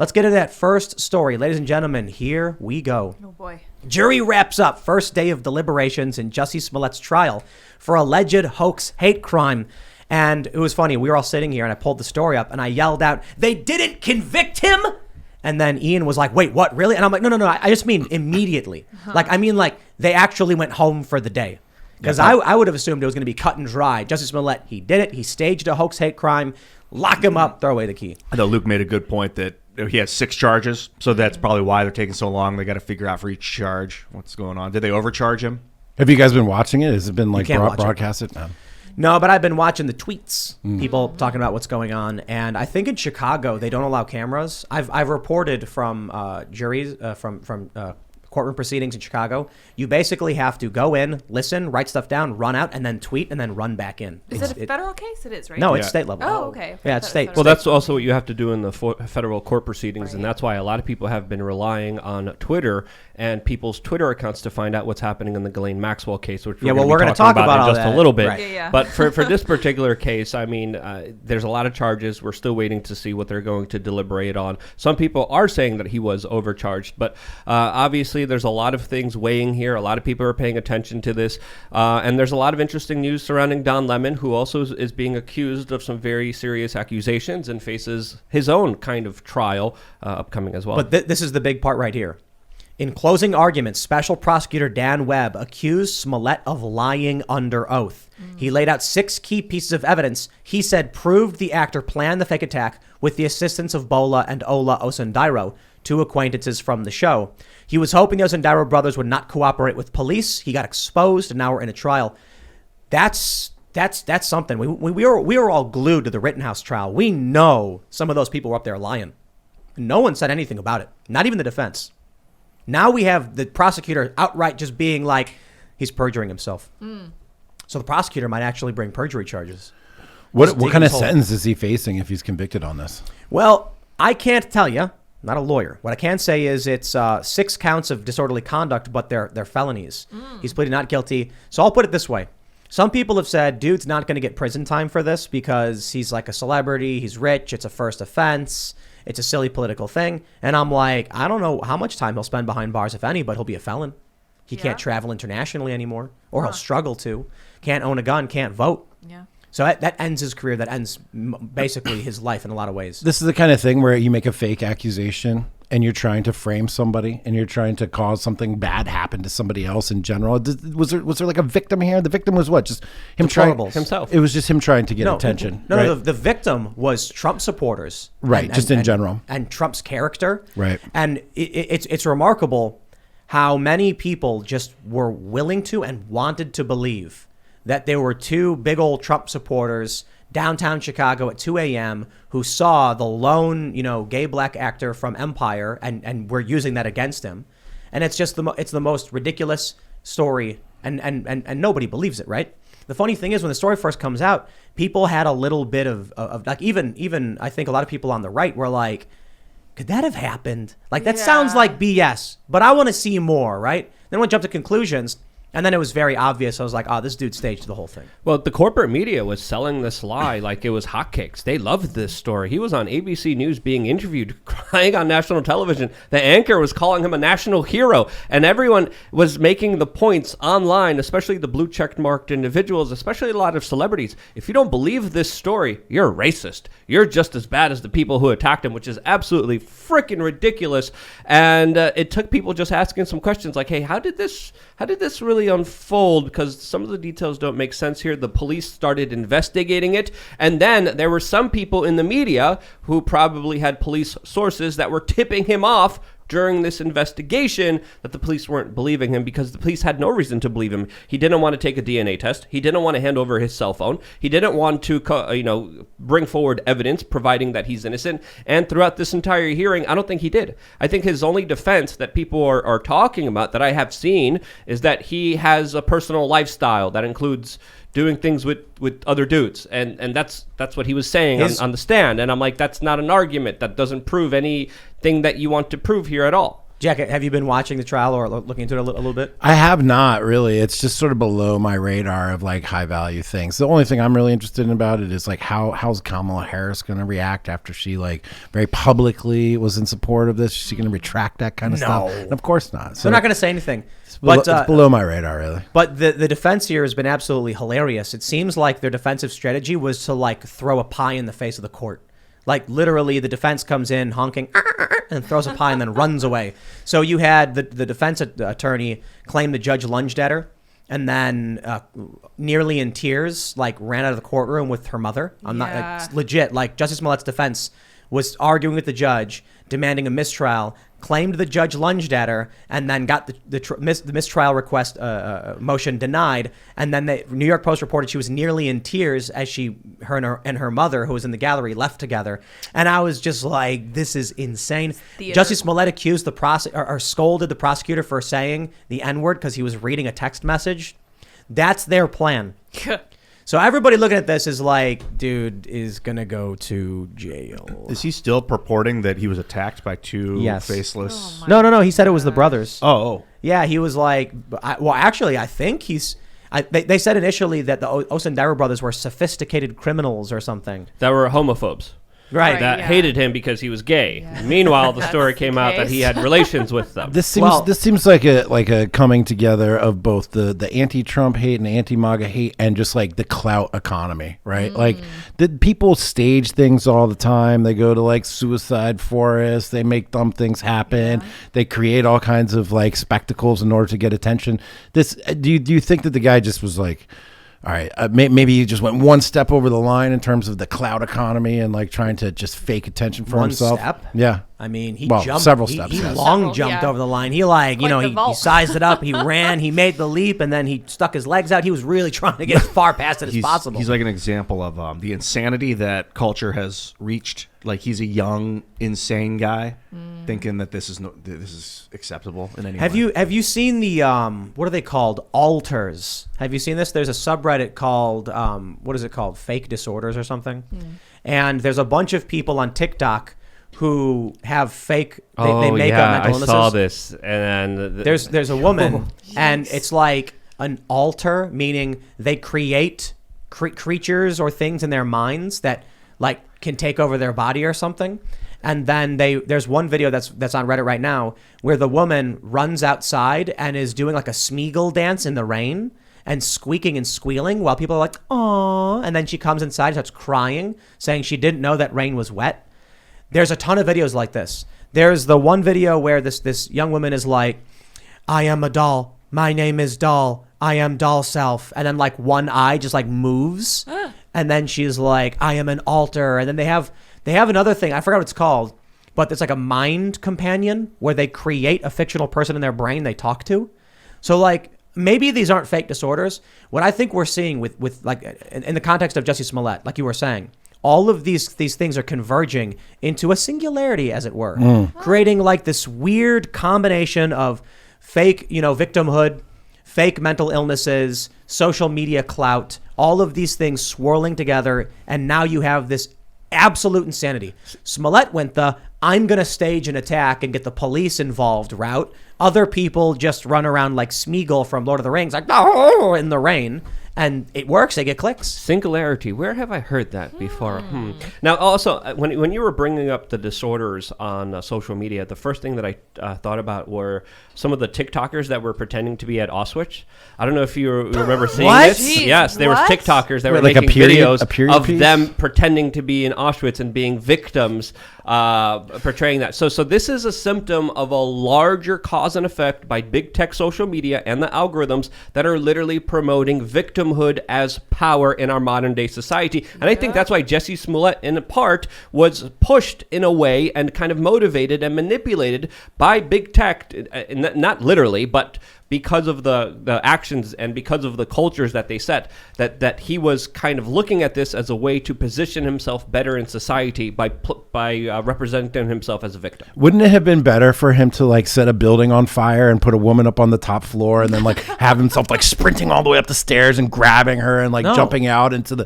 Let's get to that first story. Ladies and gentlemen, here we go. Oh, boy. Jury wraps up first day of deliberations in Jussie Smollett's trial for alleged hoax hate crime. And it was funny. We were all sitting here and I pulled the story up and I yelled out, "They didn't convict him!" And then Ian was like, "Wait, what, really?" And I'm like, no, I just mean immediately. Like they actually went home for the day. Because I would have assumed it was going to be cut and dry. Jussie Smollett, he did it. He staged a hoax hate crime. Lock him up. Throw away the key. I thought Luke made a good point that he has 6 charges. So that's probably why they're taking so long. They got to figure out for each charge what's going on. Did they overcharge him? Have you guys been watching it? Has it been like broadcasted? No, but I've been watching the tweets, people talking about what's going on. And I think in Chicago, they don't allow cameras. I've reported from juries, from courtroom proceedings in Chicago. You basically have to go in, listen, write stuff down, run out, and then tweet, and then run back in. Is it a federal case? It is, right? No, it's state level. Oh, okay. Yeah, it's state. Well, that's also what you have to do in the federal court proceedings, and that's why a lot of people have been relying on Twitter and people's Twitter accounts to find out what's happening in the Ghislaine Maxwell case, which we're going to talk about in just a little bit. Right. But for this particular case, I mean, there's a lot of charges. We're still waiting to see what they're going to deliberate on. Some people are saying that he was overcharged, but obviously there's a lot of things weighing here. A lot of people are paying attention to this, and there's a lot of interesting news surrounding Don Lemon, who also is being accused of some very serious accusations and faces his own kind of trial upcoming as well. But this is the big part right here. In closing arguments, Special Prosecutor Dan Webb accused Smollett of lying under oath. He laid out 6 key pieces of evidence he said proved the actor planned the fake attack with the assistance of Bola and Ola Osundairo, 2 acquaintances from the show. He was hoping the Osundairo brothers would not cooperate with police. He got exposed, and now we're in a trial. That's something. We were all glued to the Rittenhouse trial. We know some of those people were up there lying. No one said anything about it, not even the defense. Now we have the prosecutor outright just being like, he's perjuring himself. So the prosecutor might actually bring perjury charges. What kind of sentence is he facing if he's convicted on this? Well, I can't tell you. I'm not a lawyer. What I can say is it's 6 counts of disorderly conduct, but they're felonies. He's pleaded not guilty. So I'll put it this way. Some people have said, dude's not going to get prison time for this because he's like a celebrity. He's rich. It's a first offense. It's a silly political thing. And I'm like, I don't know how much time he'll spend behind bars, if any, but he'll be a felon. He can't travel internationally anymore, or he'll struggle to. Can't own a gun, can't vote. Yeah. So that ends his career. That ends basically his life in a lot of ways. This is the kind of thing where you make a fake accusation and you're trying to frame somebody and you're trying to cause something bad happen to somebody else in general. Was there like a victim here? The victim was what? Just him trying himself. It was just him trying to get attention. No, right? The victim was Trump supporters. Right, in general. And Trump's character. Right. And it's remarkable how many people just were willing to and wanted to believe that there were 2 big old Trump supporters downtown Chicago at 2 a.m. who saw the lone, gay black actor from Empire and were using that against him. And it's just it's the most ridiculous story and nobody believes it, right? The funny thing is when the story first comes out, people had a little bit of like even I think a lot of people on the right were like, could that have happened? Like that sounds like BS, but I want to see more, right? Then we jump to conclusions. And then it was very obvious. I was like, oh, this dude staged the whole thing. Well, the corporate media was selling this lie like it was hotcakes. They loved this story. He was on ABC News being interviewed, crying on national television. The anchor was calling him a national hero. And everyone was making the points online, especially the blue check marked individuals, especially a lot of celebrities. If you don't believe this story, you're a racist. You're just as bad as the people who attacked him, which is absolutely freaking ridiculous. And it took people just asking some questions like, hey, how did this really unfold? Because some of the details don't make sense here. The police started investigating it, and then there were some people in the media who probably had police sources that were tipping him off during this investigation that the police weren't believing him because the police had no reason to believe him. He didn't want to take a DNA test. He didn't want to hand over his cell phone. He didn't want to, bring forward evidence providing that he's innocent. And throughout this entire hearing, I don't think he did. I think his only defense that people are talking about that I have seen is that he has a personal lifestyle that includes doing things with other dudes. And that's what he was saying on the stand. And I'm like, that's not an argument. That doesn't prove anything that you want to prove here at all. Jack, have you been watching the trial or looking into it a little bit? I have not really. It's just sort of below my radar of like high value things. The only thing I'm really interested in about it is like how's Kamala Harris going to react after she like very publicly was in support of this? Is she going to retract that kind of stuff? And of course not. So they're not going to say anything. It's below my radar, really. But the defense here has been absolutely hilarious. It seems like their defensive strategy was to like throw a pie in the face of the court. Like literally the defense comes in honking and throws a pie and then runs away. So you had the defense attorney claim the judge lunged at her and then nearly in tears, like ran out of the courtroom with her mother. I'm not it's legit. Like Jussie Smollett's defense was arguing with the judge, demanding a mistrial, claimed the judge lunged at her, and then got the mistrial request motion denied. And then the New York Post reported she was nearly in tears as her and her mother, who was in the gallery, left together. And I was just like, this is insane. Jussie Smollett accused or scolded the prosecutor for saying the N-word because he was reading a text message. That's their plan. So everybody looking at this is like, dude is going to go to jail. Is he still purporting that he was attacked by two faceless? No. He said it was the brothers. Oh. Yeah, he was like, actually, I think they said initially that the Osendera brothers were sophisticated criminals or something. That were homophobes. Right. That hated him because he was gay. Yeah. Meanwhile, the story came out that he had relations with them. This seems like a coming together of both the anti-Trump hate and anti-MAGA hate and just like the clout economy, right? Like the people stage things all the time. They go to like suicide forests. They make dumb things happen. Yeah. They create all kinds of like spectacles in order to get attention. Do you think that the guy just was like, all right, maybe you just went one step over the line in terms of the cloud economy and like trying to just fake attention for himself? One step? Yeah. I mean, he jumped several steps. He jumped over the line. He he sized it up. He ran. He made the leap, and then he stuck his legs out. He was really trying to get as far past it as possible. He's like an example of the insanity that culture has reached. Like he's a young, insane guy thinking that this is acceptable in any way. Have you seen the what are they called? Alters. Have you seen this? There's a subreddit called what is it called? Fake disorders or something. And there's a bunch of people on TikTok who have fake they make up mental illnesses. I saw this, and there's a woman, and it's like an alter, meaning they create creatures or things in their minds that like can take over their body or something. And then there's one video that's on Reddit right now where the woman runs outside and is doing like a Smeagol dance in the rain and squeaking and squealing while people are like, "Aw," and then she comes inside and starts crying, saying she didn't know that rain was wet. There's a ton of videos like this. There's the one video where this young woman is like, "I am a doll. My name is Doll. I am doll self." And then like one eye just like moves. And then she's like, "I am an alter." And then they have another thing. I forgot what it's called, but it's like a mind companion where they create a fictional person in their brain they talk to. So like maybe these aren't fake disorders. What I think we're seeing with like in the context of Jussie Smollett, like you were saying, all of these things are converging into a singularity, as it were, creating like this weird combination of fake, victimhood, fake mental illnesses, social media clout, all of these things swirling together. And now you have this absolute insanity. Smollett went the I'm going to stage an attack and get the police involved route. Other people just run around like Smeagol from Lord of the Rings, like oh, in the rain. And it works. They get clicks. Singularity. Where have I heard that before? Now, also, when you were bringing up the disorders on social media, the first thing that I thought about were some of the TikTokers that were pretending to be at Auschwitz. I don't know if you remember seeing this. Jeez, yes, there was TikTokers that were like making videos of piece? them pretending to be in Auschwitz and being victims, portraying that. So this is a symptom of a larger cause and effect by big tech social media and the algorithms that are literally promoting victimhood as power in our modern day society. And I think that's why Jussie Smollett, in part, was pushed in a way and kind of motivated and manipulated by big tech, not literally, but because of the actions and because of the cultures that they set, that he was kind of looking at this as a way to position himself better in society by representing himself as a victim. Wouldn't it have been better for him to like set a building on fire and put a woman up on the top floor and then like have himself like sprinting all the way up the stairs and grabbing her and like jumping out into the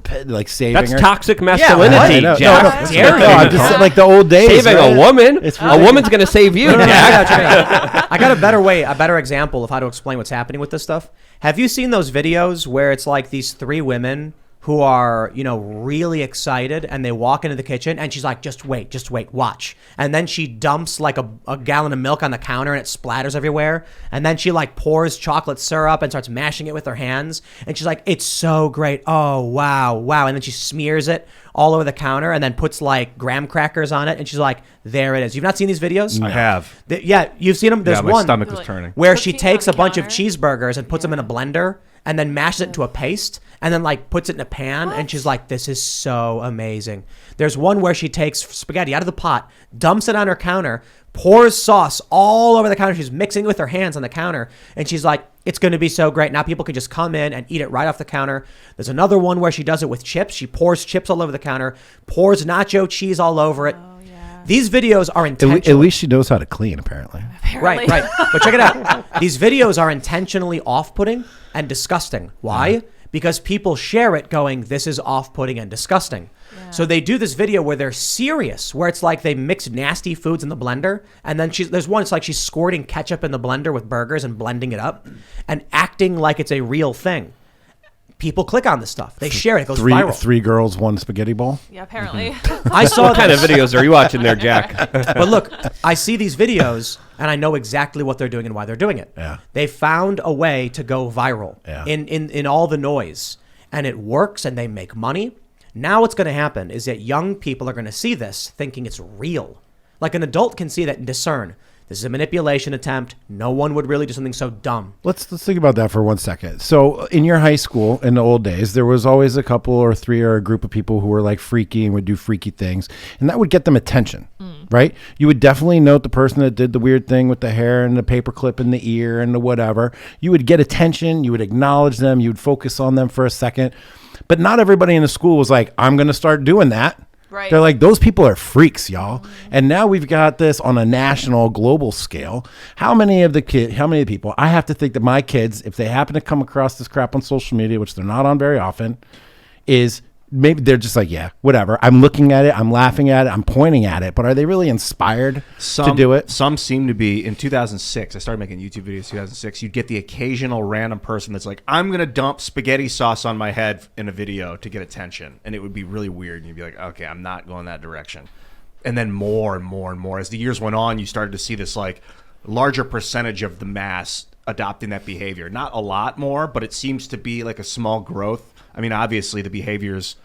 pit, like saving her? That's toxic masculinity, Jack. I'm just saying, like the old days. Saving a woman? A woman's going to save you, Jack. I got a better example of how to explain what's happening with this stuff. Have you seen those videos where it's like these three women who are, really excited, and they walk into the kitchen and she's like, just wait, watch. And then she dumps like a gallon of milk on the counter and it splatters everywhere. And then she like pours chocolate syrup and starts mashing it with her hands. And she's like, it's so great. Oh, wow. And then she smears it all over the counter and then puts like graham crackers on it. And she's like, there it is. You've not seen these videos? I have. Yeah, you've seen them? There's my one stomach was turning. where she takes a bunch of cheeseburgers and puts them in a blender and then mashes it into a paste and then like puts it in a pan. And she's like, this is so amazing. There's one where she takes spaghetti out of the pot, dumps it on her counter, pours sauce all over the counter. She's mixing it with her hands on the counter. And she's like, it's going to be so great. Now people can just come in and eat it right off the counter. There's another one where she does it with chips. She pours chips all over the counter, pours nacho cheese all over it. These videos are intentional. At least she knows how to clean, apparently. Right. But check it out. These videos are intentionally off-putting and disgusting. Why? Because people share it going, this is off-putting and disgusting. Yeah. So they do this video where they're serious, where it's like they mix nasty foods in the blender. And then there's one, it's like she's squirting ketchup in the blender with burgers and blending it up and acting like it's a real thing. People click on this stuff. They share it. It goes viral. 3 girls, 1 spaghetti bowl. Yeah, apparently. I saw what kind of videos are you watching there, Jack? But look, I see these videos and I know exactly what they're doing and why they're doing it. Yeah. They found a way to go viral in all the noise, and it works and they make money. Now what's going to happen is that young people are going to see this thinking it's real. Like an adult can see that and discern. This is a manipulation attempt. No one would really do something so dumb. Let's think about that for 1 second. So in your high school in the old days, there was always a couple or 3 or a group of people who were like freaky and would do freaky things. And that would get them attention, right? You would definitely note the person that did the weird thing with the hair and the paperclip in the ear and the whatever. You would get attention. You would acknowledge them. You would focus on them for a second. But not everybody in the school was like, I'm going to start doing that. Right. They're like, those people are freaks, y'all. And now we've got this on a national, global scale. How many of the people, I have to think that my kids, if they happen to come across this crap on social media, which they're not on very often, is maybe they're just like, yeah, whatever. I'm looking at it. I'm laughing at it. I'm pointing at it. But are they really inspired to do it? Some seem to be. In 2006, I started making YouTube videos in 2006. You'd get the occasional random person that's like, I'm going to dump spaghetti sauce on my head in a video to get attention. And it would be really weird. And you'd be like, okay, I'm not going that direction. And then more and more and more. As the years went on, you started to see this like larger percentage of the mass adopting that behavior. Not a lot more, but it seems to be like a small growth. I mean, obviously the behaviors,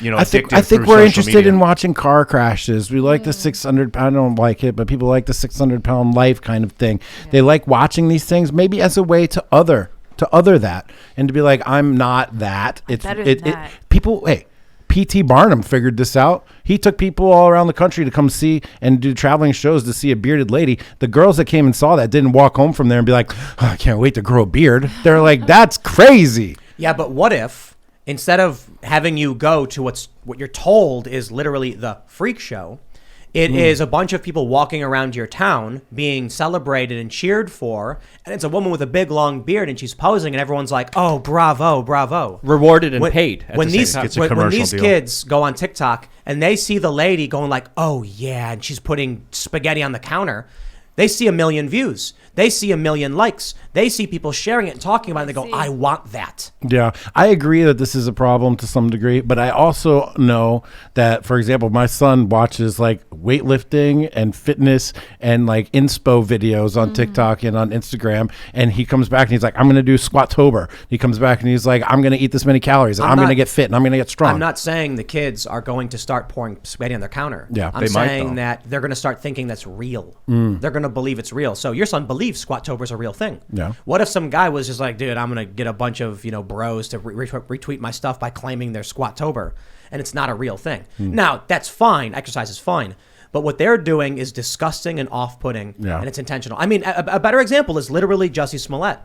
I think we're interested in watching car crashes. We like the 600 pound, I don't like it, but people like the 600 pound life kind of thing. Yeah. They like watching these things maybe as a way to other that and to be like, I'm not that. It's better than that. People, hey, P.T. Barnum figured this out. He took people all around the country to come see and do traveling shows to see a bearded lady. The girls that came and saw that didn't walk home from there and be like, oh, I can't wait to grow a beard. They're like, that's crazy. Yeah, but what if instead of having you go to what you're told is literally the freak show, it is a bunch of people walking around your town being celebrated and cheered for, and it's a woman with a big long beard and she's posing and everyone's like, oh, bravo, bravo. Rewarded and paid at when the these same time. It's a commercial when these deal. kids go on TikTok and they see the lady going like, oh yeah, and she's putting spaghetti on the counter, they see 1 million views. They see 1 million likes. They see people sharing it and talking about it. And they go, I want that. Yeah, I agree that this is a problem to some degree, but I also know that, for example, my son watches like weightlifting and fitness and like inspo videos on TikTok and on Instagram, and he comes back and he's like, I'm going to do Squattober. He comes back and he's like, I'm going to eat this many calories, and I'm going to get fit, and I'm going to get strong. I'm not saying the kids are going to start pouring spaghetti on their counter. Yeah, I'm saying that they're going to start thinking that's real. They're going to believe it's real. So your son believes Squattober is a real thing. Yeah. What if some guy was just like, dude, I'm going to get a bunch of, bros to retweet my stuff by claiming they're Squattober, and it's not a real thing. Now, that's fine. Exercise is fine. But what they're doing is disgusting and off-putting, Yeah. and it's intentional. I mean, a better example is literally Jussie Smollett.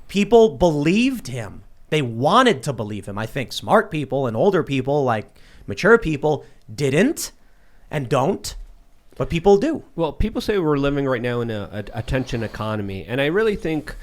People believed him. They wanted to believe him. I think smart people and older people, like mature people, didn't and don't, but people do. Well, people say we're living right now in a attention economy, and I really think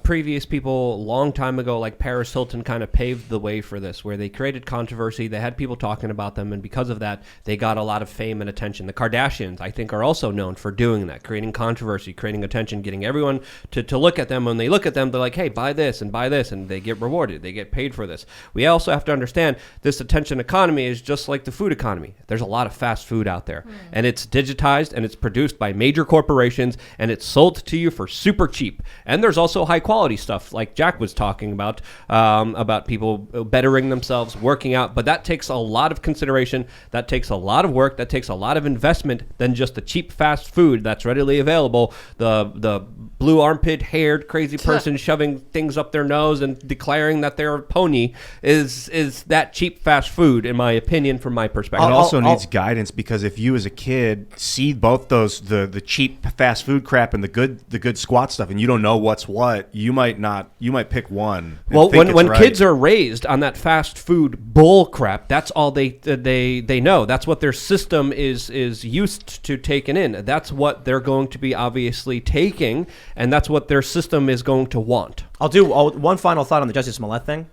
previous people a long time ago, like Paris Hilton, kind of paved the way for this, where they created controversy. They had people talking about them, and because of that, they got a lot of fame and attention. The Kardashians, I think, are also known for doing that, creating controversy, creating attention, getting everyone to look at them. When they look at them, they're like, hey, buy this, and they get rewarded. They get paid for this. We also have to understand this attention economy is just like the food economy. There's a lot of fast food out there, and it's digitized, and it's produced by major corporations, and it's sold to you for super cheap. And there's also high quality stuff like Jack was talking about people bettering themselves, working out, but that takes a lot of consideration, that takes a lot of work, that takes a lot of investment than just the cheap fast food that's readily available. The blue armpit haired crazy person shoving things up their nose and declaring that they're a pony is that cheap fast food, in my opinion, from my perspective. It also needs guidance, because if you as a kid see both those, the cheap fast food crap and the good squat stuff, and you don't know what's what, you might pick one. Well, when kids are raised on that fast food bull crap, that's all they know. That's what their system is used to taking in. That's what they're going to be obviously taking, and that's what their system is going to want. I'll do one final thought on the Jussie Smollett thing.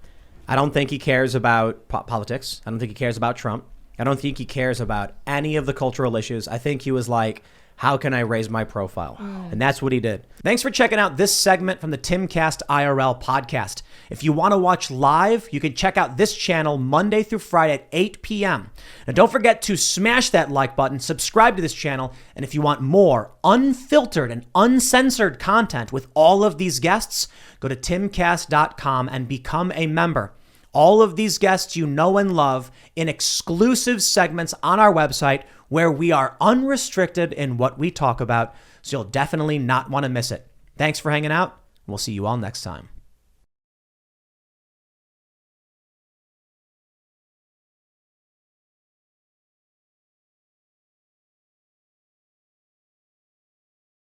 I don't think he cares about politics. I don't think he cares about Trump. I don't think he cares about any of the cultural issues. I think he was like, how can I raise my profile? And that's what he did. Thanks for checking out this segment from the Timcast IRL podcast. If you want to watch live, you can check out this channel Monday through Friday at 8 p.m. And don't forget to smash that like button, subscribe to this channel, and if you want more unfiltered and uncensored content with all of these guests, go to timcast.com and become a member. All of these guests you know and love in exclusive segments on our website where we are unrestricted in what we talk about, so you'll definitely not want to miss it. Thanks for hanging out. We'll see you all next time.